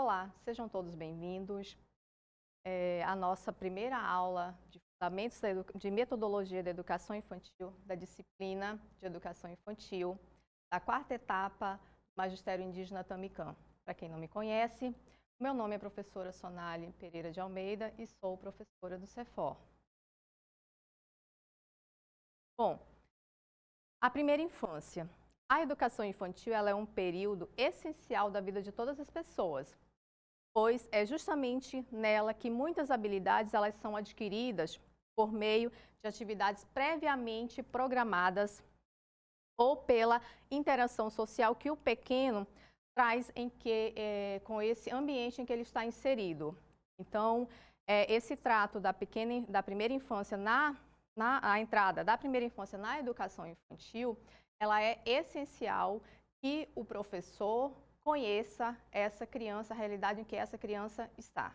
Olá, sejam todos bem-vindos à nossa primeira aula de Fundamentos de Metodologia da Educação Infantil, da disciplina de Educação Infantil, da quarta etapa do Magistério Indígena Tamicam. Para quem não me conhece, meu nome é professora Sonali Pereira de Almeida e sou professora do CEFOR. Bom, a primeira infância. A educação infantil ela é um período essencial da vida de todas as pessoas, pois é justamente nela que muitas habilidades elas são adquiridas por meio de atividades previamente programadas ou pela interação social que o pequeno traz com esse ambiente em que ele está inserido. Então, esse trato da primeira infância a entrada da primeira infância na educação infantil, ela é essencial que o professor conheça essa criança, a realidade em que essa criança está.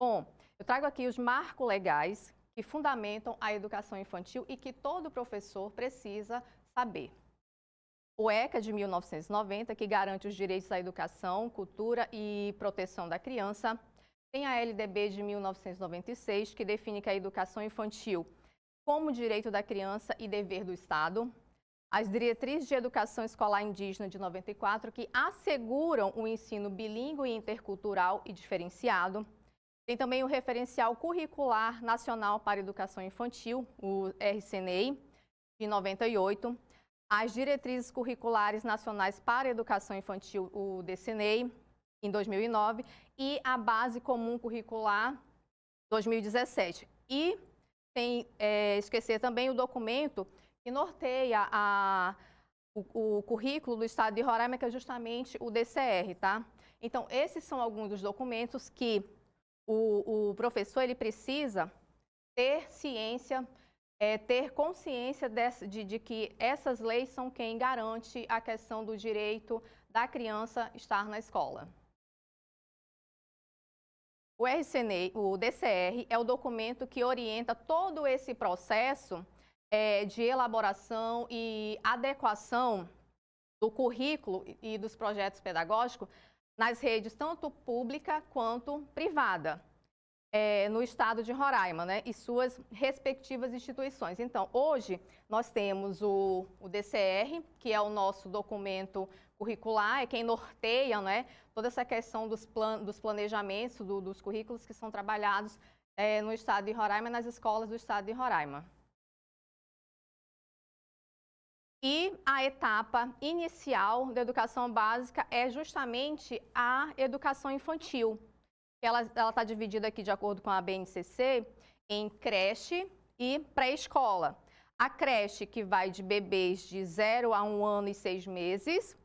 Bom, eu trago aqui os marcos legais que fundamentam a educação infantil e que todo professor precisa saber. O ECA de 1990, que garante os direitos à educação, cultura e proteção da criança. Tem a LDB de 1996, que define que a educação infantil como direito da criança e dever do Estado. As diretrizes de educação escolar indígena de 94, que asseguram o ensino bilíngue, intercultural e diferenciado. Tem também o referencial curricular nacional para a educação infantil, o RCNEI, de 98. As diretrizes curriculares nacionais para a educação infantil, o DCNEI, em 2009. E a base comum curricular, 2017. E sem esquecer também o documento que norteia o currículo do Estado de Roraima, que é justamente o DCR, tá? Então, esses são alguns dos documentos que o professor ele precisa ter ciência, ter consciência de que essas leis são quem garante a questão do direito da criança estar na escola. O RCNEI, o DCR, é o documento que orienta todo esse processo de elaboração e adequação do currículo e dos projetos pedagógicos nas redes tanto pública quanto privada, no estado de Roraima, né, e suas respectivas instituições. Então, hoje, nós temos o DCR, que é o nosso documento curricular, é quem norteia, né, toda essa questão dos planejamentos, dos currículos que são trabalhados no estado de Roraima, nas escolas do estado de Roraima. E a etapa inicial da educação básica é justamente a educação infantil. Ela está dividida aqui, de acordo com a BNCC, em creche e pré-escola. A creche, que vai de bebês de 0 a 1 ano e 6 meses,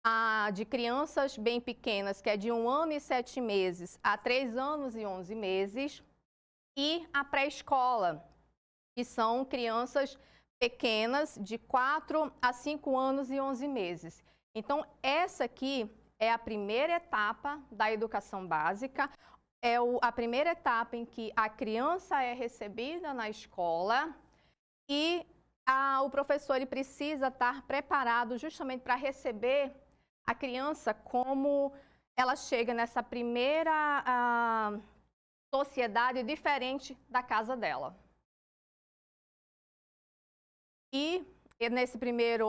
a de crianças bem pequenas, que é de 1 ano e 7 meses a 3 anos e 11 meses, e a pré-escola, que são crianças pequenas de 4 a 5 anos e 11 meses. Então, essa aqui é a primeira etapa da educação básica, a primeira etapa em que a criança é recebida na escola e o professor ele precisa estar preparado justamente para receber a criança como ela chega nessa primeira sociedade diferente da casa dela. E nessa primeira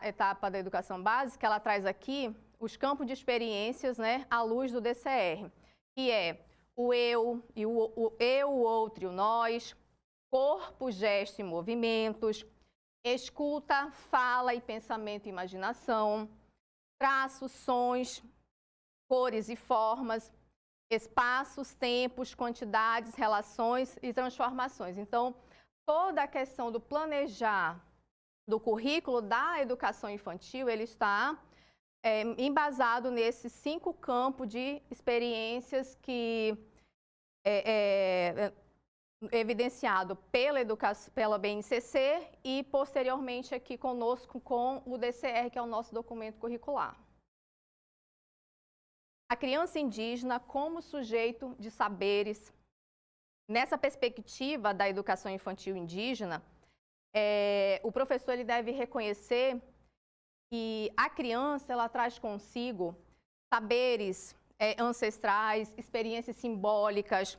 etapa da educação básica, ela traz aqui os campos de experiências, né, à luz do DCR, que é o eu, o outro e o nós, corpo, gesto e movimentos, escuta, fala e pensamento e imaginação, traços, sons, cores e formas, espaços, tempos, quantidades, relações e transformações. Então, toda a questão do planejar do currículo da educação infantil, ele está embasado nesses 5 campos de experiências que evidenciado pela BNCC e posteriormente aqui conosco com o DCR, que é o nosso documento curricular. A criança indígena como sujeito de saberes. Nessa perspectiva da educação infantil indígena, o professor ele deve reconhecer que a criança ela traz consigo saberes ancestrais, experiências simbólicas,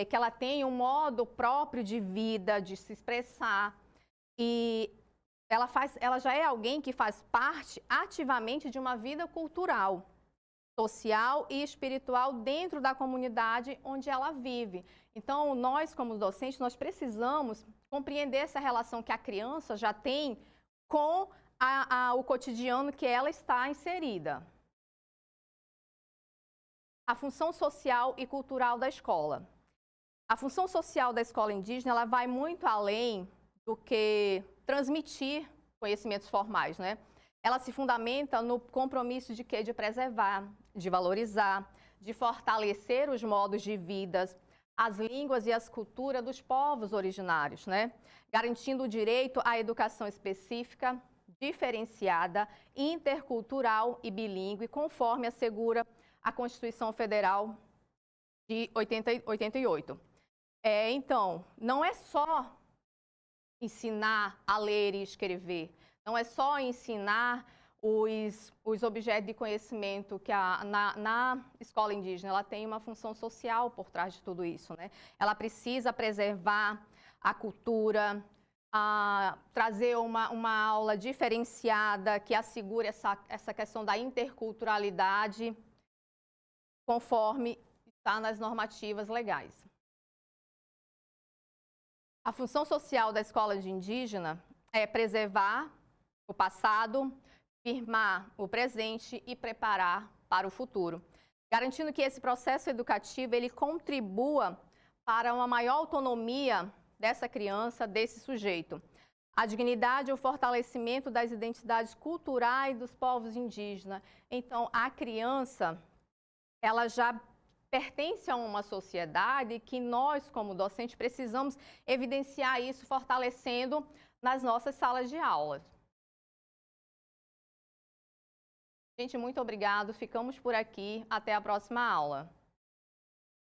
que ela tem um modo próprio de vida, de se expressar. E ela já é alguém que faz parte ativamente de uma vida cultural, social e espiritual dentro da comunidade onde ela vive. Então, nós, como docentes, nós precisamos compreender essa relação que a criança já tem com o cotidiano que ela está inserida. A função social e cultural da escola. A função social da escola indígena ela vai muito além do que transmitir conhecimentos formais, né? Ela se fundamenta no compromisso de quê? De preservar, de valorizar, de fortalecer os modos de vida, as línguas e as culturas dos povos originários, né? Garantindo o direito à educação específica, diferenciada, intercultural e bilíngue, conforme assegura a Constituição Federal de 88. Então, não é só ensinar a ler e escrever, não é só ensinar os objetos de conhecimento que na escola indígena ela tem uma função social por trás de tudo isso, né? Ela precisa preservar a cultura, trazer uma aula diferenciada que assegure essa questão da interculturalidade conforme está nas normativas legais. A função social da escola de indígena é preservar o passado, firmar o presente e preparar para o futuro, garantindo que esse processo educativo ele contribua para uma maior autonomia dessa criança, desse sujeito. A dignidade e o fortalecimento das identidades culturais dos povos indígenas. Então, a criança, ela já pertence a uma sociedade que nós, como docentes, precisamos evidenciar isso, fortalecendo nas nossas salas de aula. Gente, muito obrigado. Ficamos por aqui. Até a próxima aula.